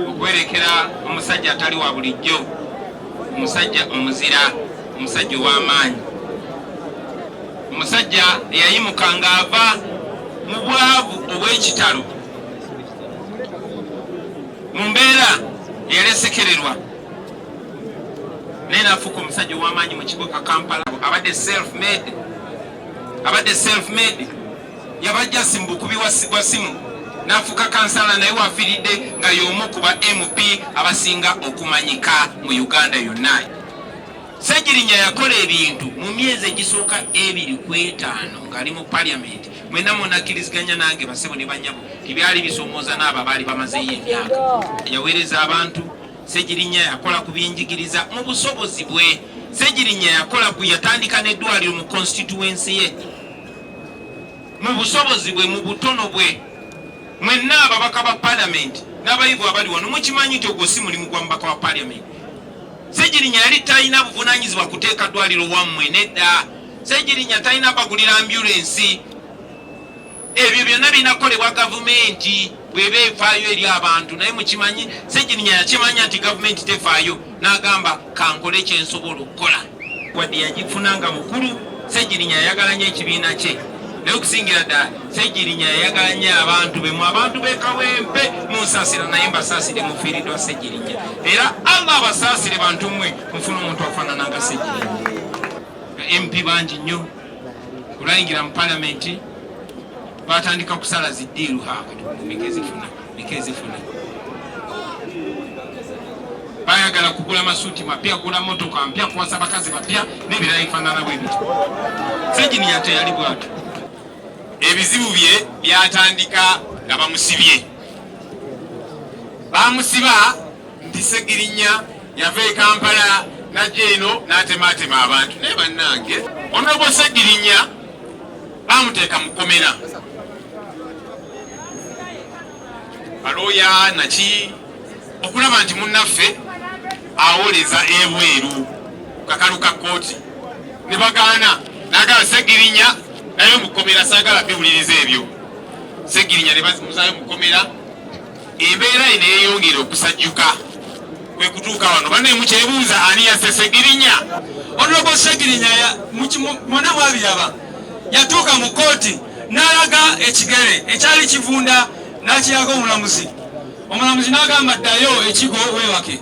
okwerekera omusajja atali wa bulijjo, omusajja omuzira, omusajja ow'amaanyi, omusajja eyayimukanga ava mu bwavu obw'ekitalo mu mbeera eyalesekererwa naye n'afuuka omusajja ow'amaanyi mu kibuga Kampala. Abadde self-made yabajja simbukubi wa simu n'afuuka kansala naye wafiiridde nga y'omu ku ba MP abasinga okumanyika mu Uganda yonna. Ssegirinya yakola ebintu mu myezi egisooka 2-5 ng'ali mu parliament. Mwena munakkiriziganya nange basebo ne banyabo tibyali bisomooza n'abo baali bamazeyo emyaka. Yaweereza abantu. Ssegirinya yakola ku byenjigiriza mu busobozi bwe. Ssegirinya yakola ku yatandika n'eddwaliro mu constituency ye mu busobozi bwe, mu butono bwe. Mwenna ababaka ba parliament n'abayivu abali wano mukimanyi nti ogwo si mulimu gwa mubaka wa parliament. Ssegirinya yali talina buvunaanyizibwa kuteeka ddwaliro wammwe, nedda. Ssegirinya talina bagulira ambulensi. Ebyo byonna binakolebwa gavumenti bw'eba efaayo eri abantu, naye mukimanyi Ssegirinya yakimanya nti gavumenti tefaayo n'agamba kankole kyensobola okukola. Wadde yagifunanga mukulu, Ssegirinya yayagala nnyo ekibiina kye. Naye okusingira ddala Ssegirinya yayagala nnyo abantu be, mu abantu b'e Kawempe munsaasira naye mbasaasire mufiiriddwa Ssegirinya. Era Allah abasaasire bantu mmwe mufuna omuntu afaanana nga Ssegirinya. MP bangi nnyo kulayingira mu palamenti batandika kusala ziddiiru mikezifuna. Bayagala kugula masuuti mapya, kugula motoka mpya, kuwasa bakazi bapya n'ebirala bifaanana bwe bityo. Ssegirinya teyali bw'atyo. Ebizibu bye byatandika nga bamusibye. Bamusiba nti Ssegirinya yava e Kampala najja eno n'atematema abantu. Naye bannange, Honorable Ssegirinya bamuteeka mu kkomera. Balooya naki okulaba nti munnaffe awoleza ebweru ku kakalu ka kkooti. Ne bagaana n'agala Ssegirinya naye mu kkomera saagala biwuliriza ebyo. Ssegirinya ne bamuzayo mu kkomera. Embeera eno eyongera okusajjuka kwe kutuuka wano. Banne mukyebuuza ani yasse Ssegirinya? Honorable Ssegirinya mwonna mwabiraba yatuuka mu kkooti n'alaga ekigere ekyali kivunda n'akiraga omulamuzi. Omulamuzi n'agamba ddayo ekigo weewake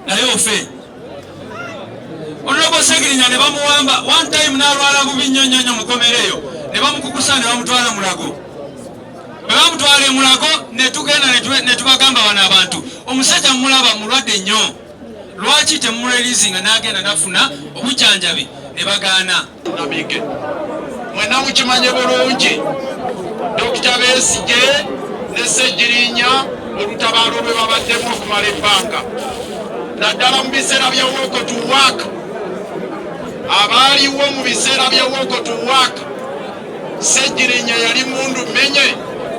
naye ofe. Honorable Ssegirinya ne bamuwamba one time n'alwala bubi nnyo mu kkomera eyo, ne bamukukusa ne bamutwala Mulago. Bwe bamutwala e Mulago ne tugenda ne tubagamba bano abantu omusajja mulaba mulwadde nnyo, lwaki temumulerizinga? N'agenda n'afuna obujjanjabi ne bagaana. Mwenna mukimanye bulungi Dr. Besigye ne Ssegirinya olutabaalo lwe babaddemu okumala ebbanga, naddala mu biseera bya walk to work. Abaaliwo mu biseera bya walk to work, Ssegirinya yali mundu menye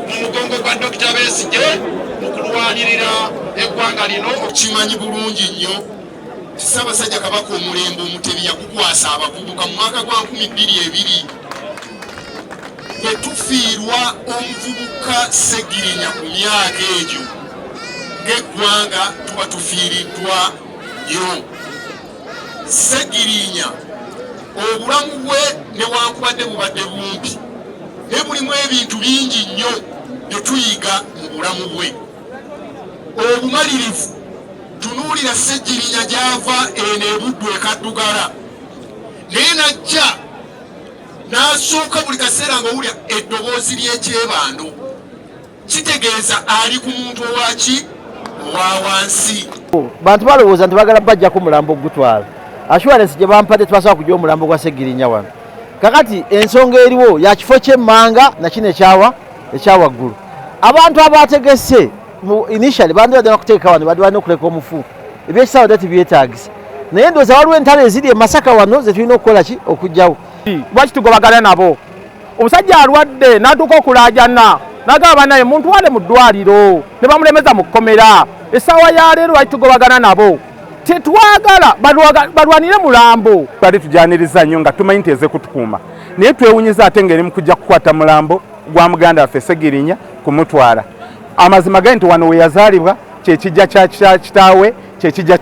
mu mugongo gwa Dr. Besigye mu kulwanirira eggwanga lino. Okimanyi bulungi nnyo nti Ssaabasajja Kabaka omulembe Omutebi yakukwasa abavubuka mu mwaka gwa 2022 bwe tufiirwa omuvubuka Ssegirinya ku myaka egyo ng'eggwanga tuba tufiiriddwa nnyo. Ssegirinya obulamu bwe newankubadde bubadde bumpi naye mulimu ebintu bingi nnyo bye tuyiga mu bulamu bwe. Obumalirivu, tunuulira Ssegirinya gy'ava eno e Buddu e Kaddugala, naye najja n'asooka buli kaseera ng'owulya eddoboozi ly'ekyebando, kitegeeza ali ku muntu owaki owa wansi. Bantu balowooza nti bagala bajjako mulambo ogutwala. Assurance gye bampadde tebasobola kujja omulambo gwa Ssegirinya wano. Kakati ensonga eriwo ya kifo ky'emmanga na kino ekyawaggulu. Abantu abategese initially bandibadde bakuteeka wano badde balina okuleka omufu. Ebyekisawo dati byetaagisa. Naye ndowooza waliwo entalo eziri e Masaka wano ze tulina okukola ki okujjawo. Lwaki tugobagana nabo? Omusajja alwadde n'atuuka okulaajana n'agamba naye muntu wale mu ddwaliro ne bamulemeza mu kkomera. Essaawa ya leero lwaki tugobagana nabo? Tetwagala balwanire mulambo. Twali tujaniriza nnyo nga tumanyi nti eze kutukuuma, naye twewunyiza ate ng'eri mu kujja kukwata mulambo gwa muganda waffe Ssegirinya kumutwala. amazima gani nti wano we yazaalibwa kyekijja kya kitaawe kyekijja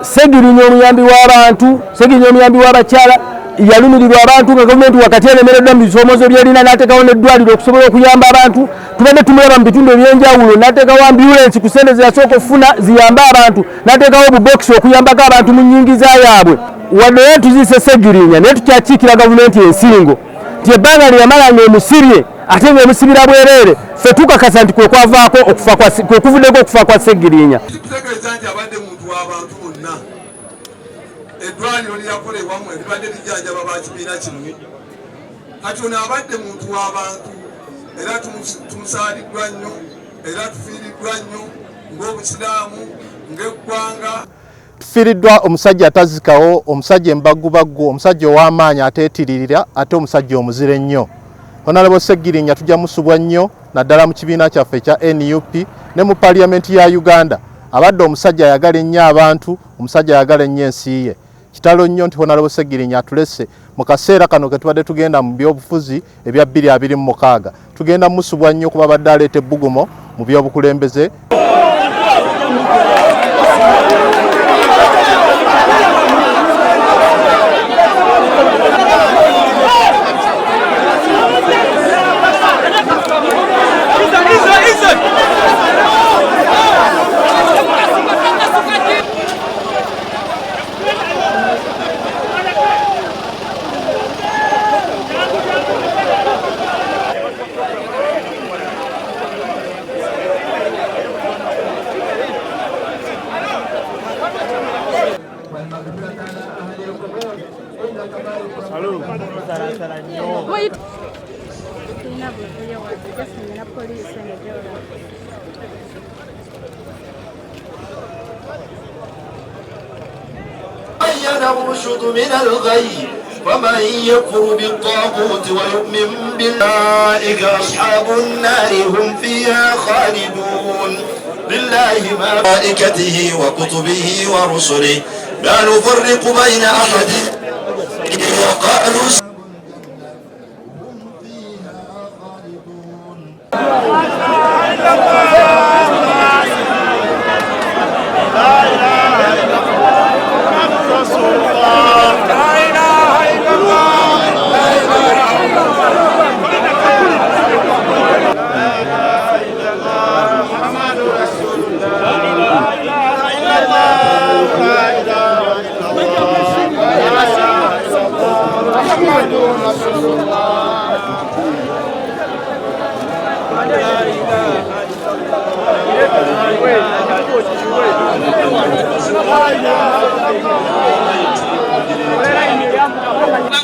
Ssegirinya omuyambi w'abantu, Ssegirinya omuyambi w'abakyala yalumirirwa abantu nga gavumenti wakati eremereddwa mu bisomoozo by'erina n'ateekawo n'eddwaliro okusobola okuyamba abantu. Tubadde tumulaba mu bitundu eby'enjawulo n'ateekawo ambulensi ku ssente ze yasooka okufuna ziyambe abantu, n'ateekawo obubokisi okuyambako abantu mu nnyingiza yaabwe. Wadde naye tuziise Ssegirinya naye tukyakiikira gavumenti ensingo nti ebbanga lye yamala ng'emusibye ate ng'emusibira bwereere, ffe tukakasa nti kwe kuvuddeko okufa kwa Ssegirinya. Eddwaliro lyakolebwa mmwe libadde lijjanjaba ba kibiina kimwe kati ono abadde muntu w'abantu era tumusaaliddwa nnyo era tufiiriddwa nnyo ng'obusiraamu ng'eggwanga. Tufiiriddwa omusajja atazikawo, omusajja embagubaggu, omusajja ow'amaanyi ateetiririra ate omusajja omuzira ennyo. Honorable Ssegirinya tujja musubwa nnyo naddala mu kibiina kyaffe ekya NUP ne mu Paliamenti ya Uganda. Abadde omusajja ayagala ennyo abantu, omusajja ayagala ennyo ensi ye. Kitalo nnyo nti Honorable Ssegirinya atulese mu kaseera kano ke tubadde tugenda mu byobufuzi ebya 2026. Tugenda musubwa nnyo kuba badde aleeta ebbugumo mu byobukulembeze. الرشد من الغي ومن يكفر بالطاغوت ويؤمن بالله أصحاب النار هم فيها خالدون بالله ملائكته وكتبه ورسله لا نفرق بين أحد وقالوا Wait.